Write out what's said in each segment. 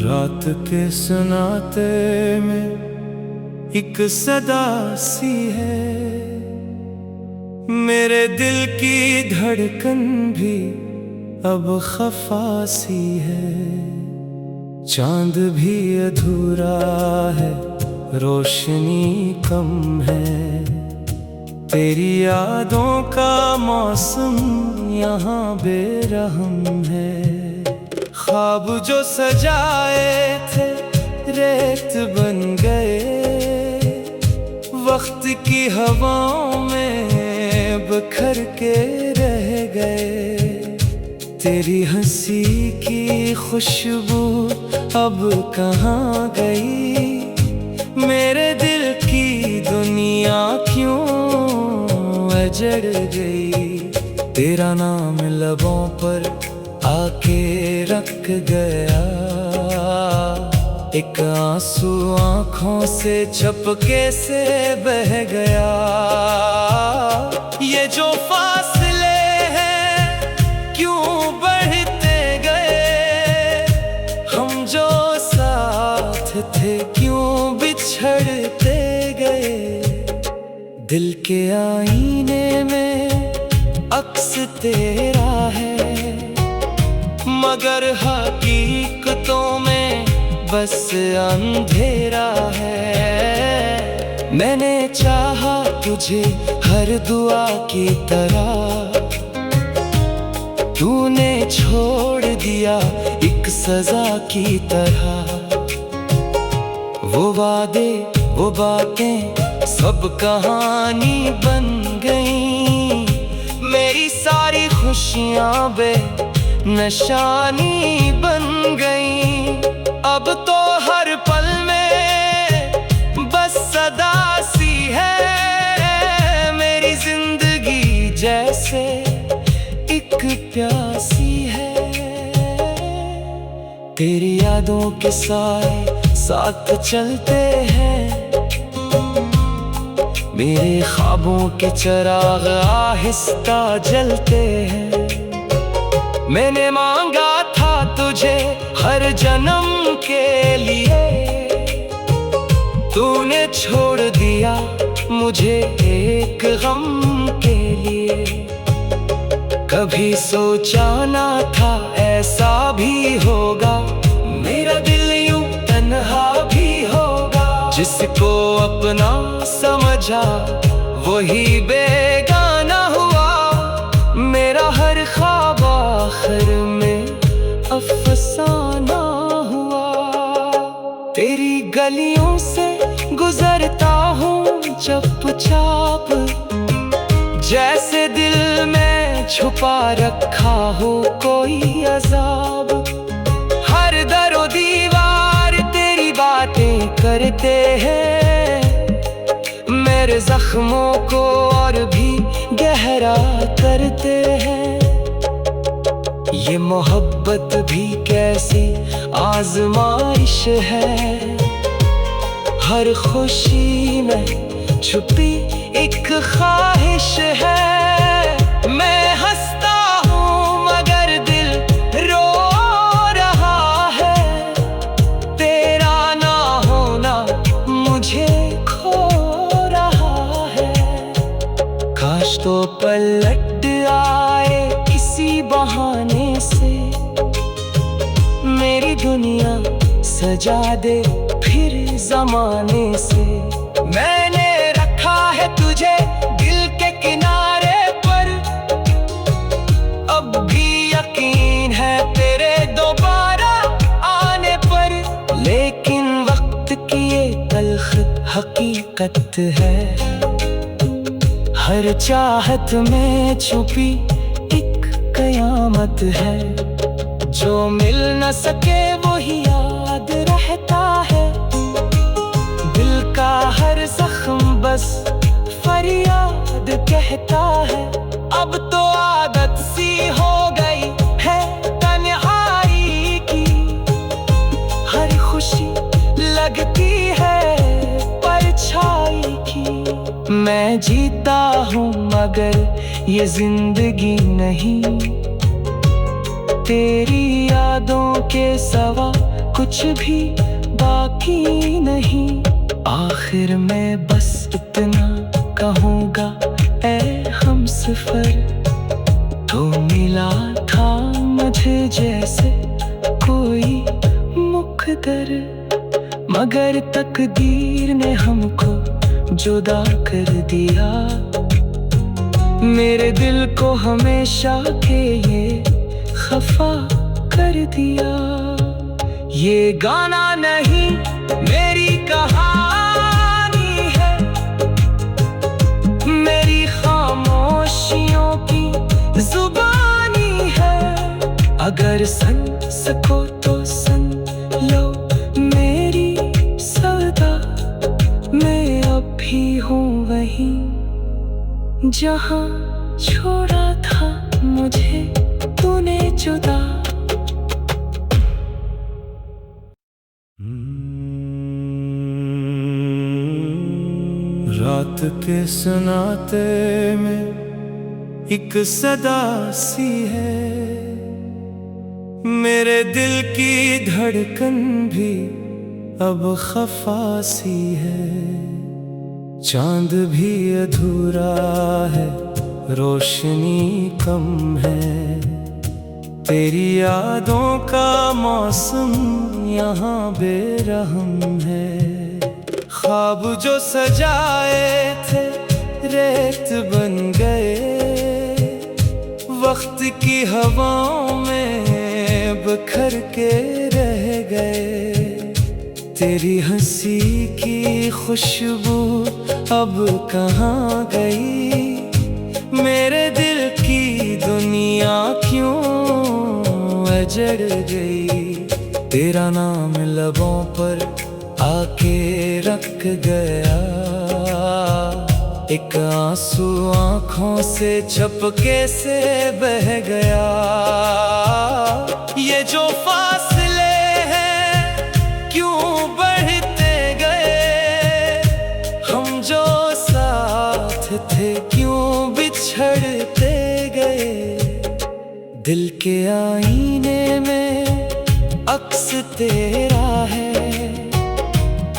रात के सन्नाटे में एक सदा सी है, मेरे दिल की धड़कन भी अब खफा सी है। चांद भी अधूरा है, रोशनी कम है, तेरी यादों का मौसम यहाँ बेरहम है। ख्वाब जो सजाए थे रेत बन गए, वक्त की हवाओं में बिखर के रह गए। तेरी हंसी की खुशबू अब कहाँ गई, मेरे दिल की दुनिया क्यों उजड़ गई। तेरा नाम लबों पर आके रख गया, एक आंसू आँखों से झपके से बह गया। ये जो फासले हैं क्यों बढ़ते गए, हम जो साथ थे क्यों बिछड़ते गए। दिल के आईने में अक्स तेरा है, मगर हकीकतों में बस अंधेरा है। मैंने चाहा तुझे हर दुआ की तरह, तूने छोड़ दिया एक सजा की तरह। वो वादे वो बातें सब कहानी बन गई, मेरी सारी खुशियां बेनिशानी बन गई। अब तो हर पल में बस सदा सी है, मेरी जिंदगी जैसे एक प्यासी है। तेरी यादों के साए साथ चलते हैं, मेरे ख्वाबों के चिराग आहिस्ता जलते हैं। मैंने मांगा था तुझे हर जन्म के लिए, तूने छोड़ दिया मुझे एक गम के लिए। कभी सोचा ना था ऐसा भी होगा, मेरा दिल यूं तन्हा भी होगा। जिसको अपना समझा वही बेगाना हुआ, मेरा हर ख्वाब आखिर में अफसाना हुआ। तेरी गलियों से गुजरता हूँ चुपचाप, जैसे दिल में छुपा रखा हो कोई अजाब। हर दरो दीवार तेरी बातें करते हैं, मेरे जख्मों को और भी गहरा करते हैं। ये मोहब्बत भी कैसी आजमाइश है, हर खुशी में छुपी एक ख्वाहिश है। मैं हंसता हूँ मगर दिल रो रहा है, तेरा ना होना मुझे खो रहा है। काश तो पलट आए किसी बहाने से, मेरी दुनिया सजा दे फिर जमाने से। मैंने रखा है तुझे दिल के किनारे पर, अब भी यकीन है तेरे दोबारा आने पर। लेकिन वक्त की ये तल्ख हकीकत है, हर चाहत में छुपी एक कयामत है। जो मिल न सके वही याद रहता है, दिल का हर जख्म बस फरियाद कहता है। अब तो आदत सी हो गई है तन्हाई की, हर खुशी लगती है परछाई की। मैं जीता हूँ मगर ये जिंदगी नहीं, तेरी यादों के सिवा कुछ भी बाकी नहीं। आखिर में बस इतना कहूँगा ऐ हमसफर, तो मिला था मुझे जैसे कोई मुकद्दर, मगर तकदीर ने हमको जुदा कर दिया। मेरे दिल को हमेशा के ये खफा कर दिया। ये गाना नहीं मेरी कहानी है, मेरी खामोशियों की जुबानी है। अगर सुन सको तो सुन लो मेरी सदा, मैं अब भी हूँ वहीं जहाँ छोड़ा था मुझे तूने जुदा। रात के सन्नाटे में एक सदा सी है, मेरे दिल की धड़कन भी अब खफा सी है। चांद भी अधूरा है, रोशनी कम है, तेरी यादों का मौसम यहाँ बेरहम है। ख्वाब जो सजाए थे रेत बन गए, वक्त की हवाओं में बिखर के रह गए। तेरी हंसी की खुशबू अब कहाँ गई, मेरे दिल की दुनिया क्यों उजड़ गई। तेरा नाम लबों पर आके रख गया, एक आंसू आँखों से चपके से बह गया। ये जो फासले हैं क्यों बढ़ते गए, हम जो साथ थे क्यों बिछड़ते गए। दिल के आईने में अक्स तेरा है,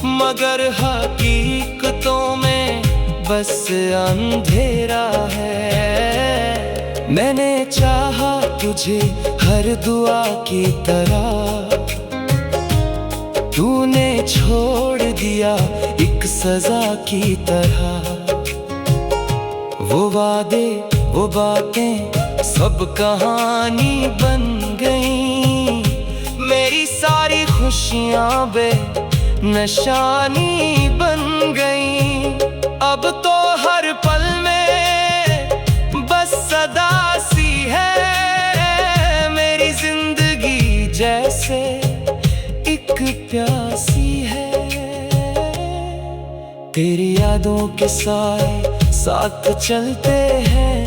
मगर हकीकतों में बस अंधेरा है। मैंने चाहा तुझे हर दुआ की तरह, तूने छोड़ दिया एक सजा की तरह। वो वादे वो बातें सब कहानी बन गई, मेरी सारी खुशियां बेनिशानी बन गई। अब तो हर पल में बस सदा सी है, मेरी जिंदगी जैसे एक प्यासी है। तेरी यादों के साए साथ चलते हैं,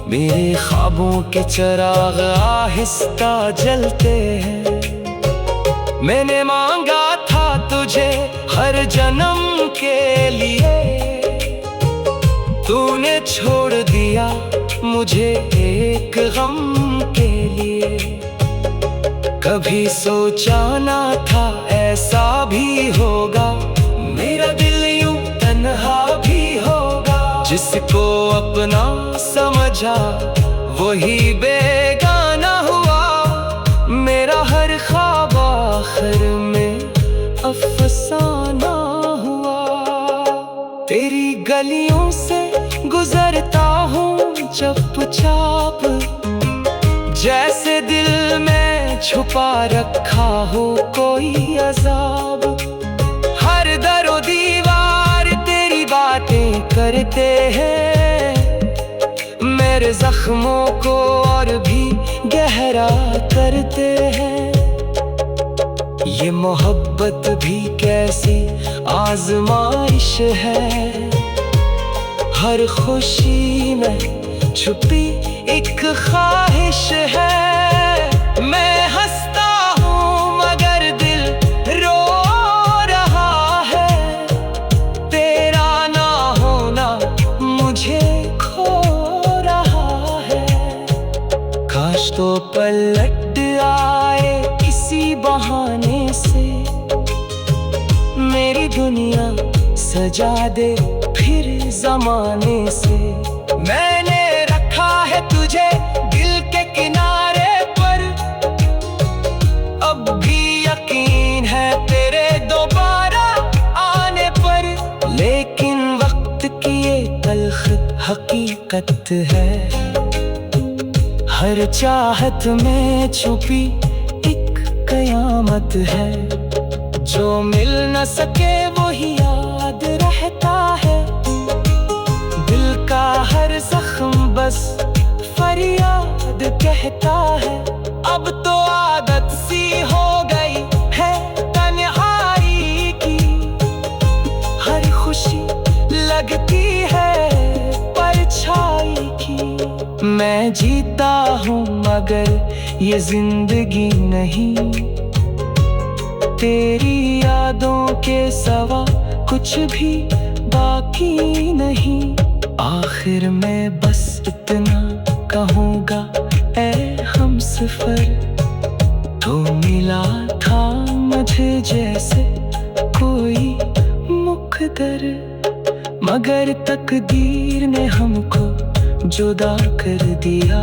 मेरे ख्वाबों के चिराग आहिस्ता जलते हैं। मैंने मांगा था तुझे हर जन्म के लिए, तूने छोड़ दिया मुझे एक गम के लिए। कभी सोचा ना था ऐसा भी होगा, मेरा दिल यूं तन्हा भी होगा। जिसको अपना समझा वही बेगाना हुआ, मेरा हर ख्वाब आखिर में अफसाना हुआ। तेरी गलियों से गुजरता हूँ चुपचाप, जैसे दिल में छुपा रखा हो कोई अजाब। हर दरो दीवार तेरी बातें करते हैं, मेरे जख्मों को और भी गहरा करते हैं। ये मोहब्बत भी कैसी आजमाइश है, हर खुशी में छुपी एक ख्वाहिश है। मैं हंसता हूँ मगर दिल रो रहा है, तेरा ना होना मुझे खो रहा है। तो पलट आए किसी बहाने से। मेरी दुनिया सजा दे फिर जमाने से। मैंने रखा है तुझे दिल के किनारे पर, अब भी यकीन है तेरे दोबारा आने पर। लेकिन वक्त की ये तल्ख हकीकत है, हर चाहत में छुपी एक कयामत है। जो मिल न सके वही याद रहता है, दिल का हर जख्म बस फरियाद कहता है। अब तो आदत सी हो गई है तन्हाई की, हर खुशी लगती है परछाई की। मैं जीता हूँ मगर ये जिंदगी नहीं, तेरी यादों के सिवा कुछ भी बाकी नहीं। आखिर में बस इतना कहूँगा ऐ हमसफर, तो मिला था मुझे जैसे कोई मुकद्दर, मगर तकदीर ने हमको जुदा कर दिया।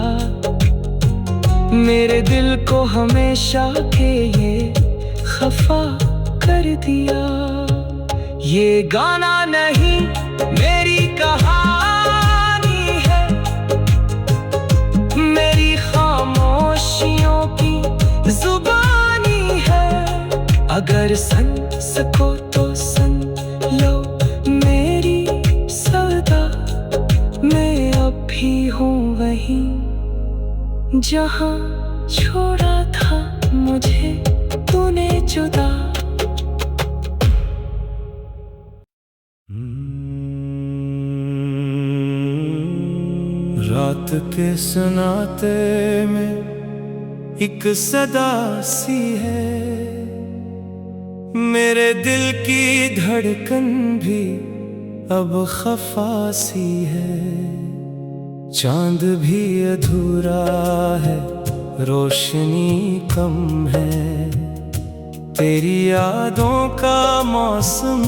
मेरे दिल को हमेशा के ये खफा कर दिया। ये गाना नहीं मेरी कहानी है, मेरी खामोशियों की जुबानी है। अगर सुन सको तो सुन लो मेरी सदा, मैं अब भी हूँ वहीं जहाँ छोड़ा था मुझे तूने जुदा। रात के सन्नाटे में एक सदा सी है, मेरे दिल की धड़कन भी अब खफा सी है। चांद भी अधूरा है, रोशनी कम है, तेरी यादों का मौसम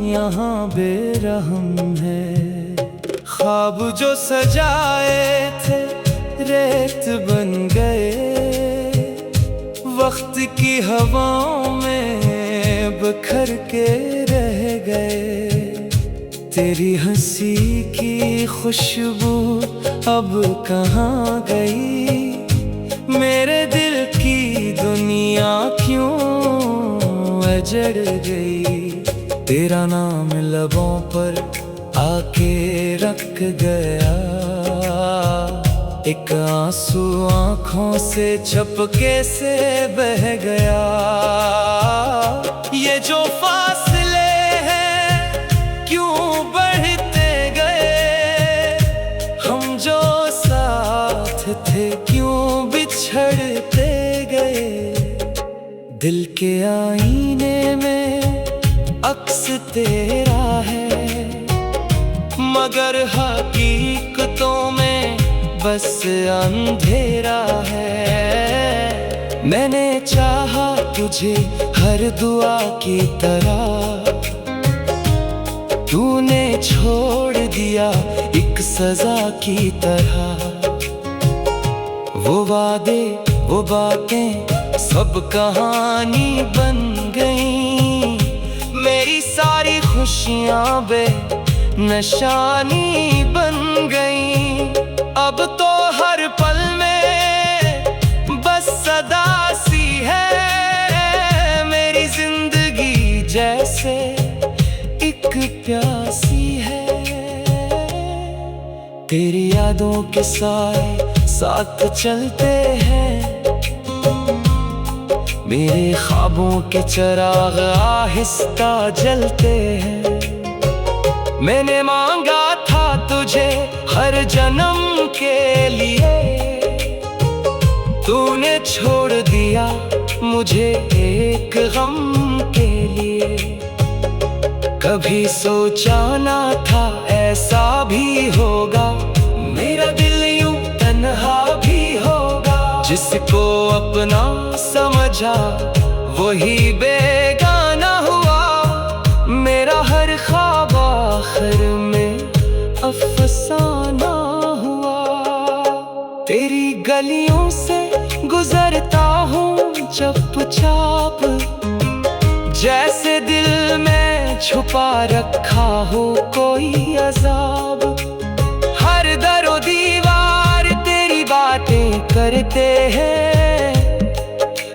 यहाँ बेरहम है। ख्वाब जो सजाए थे रेत बन गए, वक्त की हवाओं में बिखर के रह गए। तेरी हंसी की खुशबू अब कहाँ गई, मेरे दिल की दुनिया क्यों अजड़ गई। तेरा नाम लबों पर आके रख गया, एक आंसू आँखों से झपके से बह गया। ये जो फासले हैं क्यों बढ़ते गए, हम जो साथ थे क्यों बिछड़ते गए। दिल के आईने में अक्स तेरा है, मगर हकीकतों में बस अंधेरा है। मैंने चाहा तुझे हर दुआ की तरह, तूने छोड़ दिया एक सजा की तरह। वो वादे वो बातें सब कहानी बन गई, मेरी सारी खुशियां बेनिशानी बन गई। अब तो हर पल में बस सदा सी है, मेरी जिंदगी जैसे एक प्यासी है। तेरी यादों के साए साथ चलते हैं, मेरे ख्वाबों के चिराग आहिस्ता जलते हैं। मैंने मांगा था तुझे हर जन्म के लिए, तूने छोड़ दिया मुझे एक गम के लिए। कभी सोचा ना था ऐसा भी होगा, मेरा दिल यूं तन्हा भी होगा। जिसको अपना समझा वही बेगाना हुआ। मेरा हर ख्वाब आखिर में अफसाना हुआ। तेरी गलियों से गुजरता हूँ चुपचाप, जैसे दिल में छुपा रखा हो कोई अजाब। हर दरो दीवार तेरी बातें करते हैं,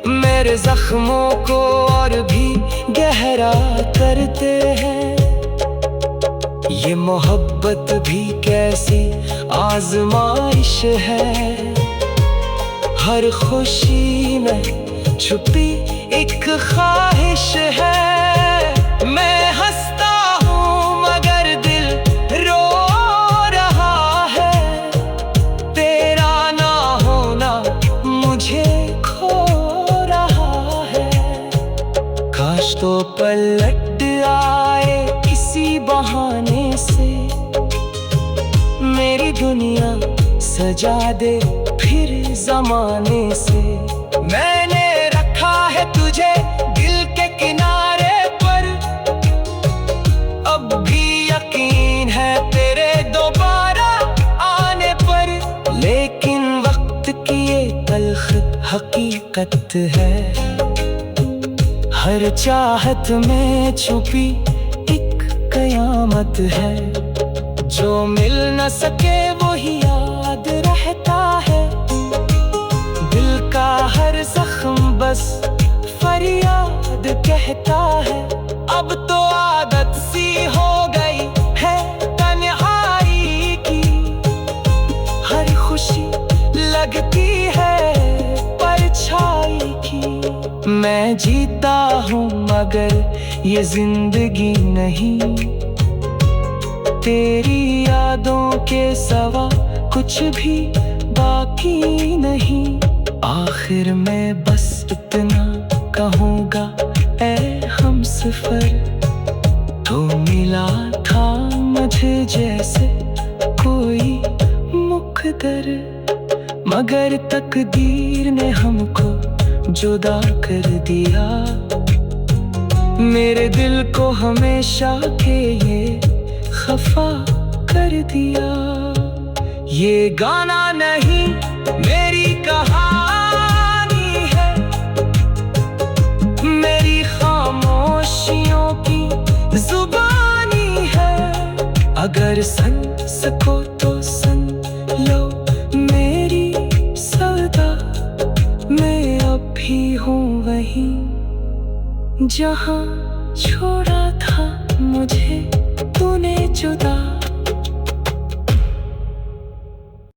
मेरे जख्मों को और भी गहरा करते हैं। ये मोहब्बत भी कैसी आजमाइश है, हर खुशी में छुपी एक ख्वाहिश है। मैं हंसता हूँ मगर दिल रो रहा है, तेरा ना होना मुझे खो रहा है। काश तो पलट आए किसी बहाने से, मेरी दुनिया सजा दे फिर जमाने से। मैंने रखा है तुझे दिल के किनारे पर, अब भी यकीन है तेरे दोबारा आने पर। लेकिन वक्त की ये तल्ख हकीकत है, हर चाहत में छुपी एक कयामत है। जो मिल न सके वही याद रहता है, दिल का हर जख्म बस फरियाद कहता है। अब तो आदत सी हो गई है तन्हाई की, हर खुशी लगती है परछाई की। मैं जीता हूँ मगर ये जिंदगी नहीं, तेरी यादों के सिवा कुछ भी बाकी नहीं। आखिर में बस इतना कहूँगा ऐ हमसफर, तो मिला था मुझे जैसे कोई मुकद्दर, मगर तकदीर ने हमको जुदा कर दिया। मेरे दिल को हमेशा के ये खफा कर दिया। ये गाना नहीं मेरी कहानी है, मेरी खामोशियों की जुबानी है। अगर सुन सको तो सुन लो मेरी सदा, मैं अब भी हूँ वहीं जहाँ छोड़ा था मुझे तूने जुदा।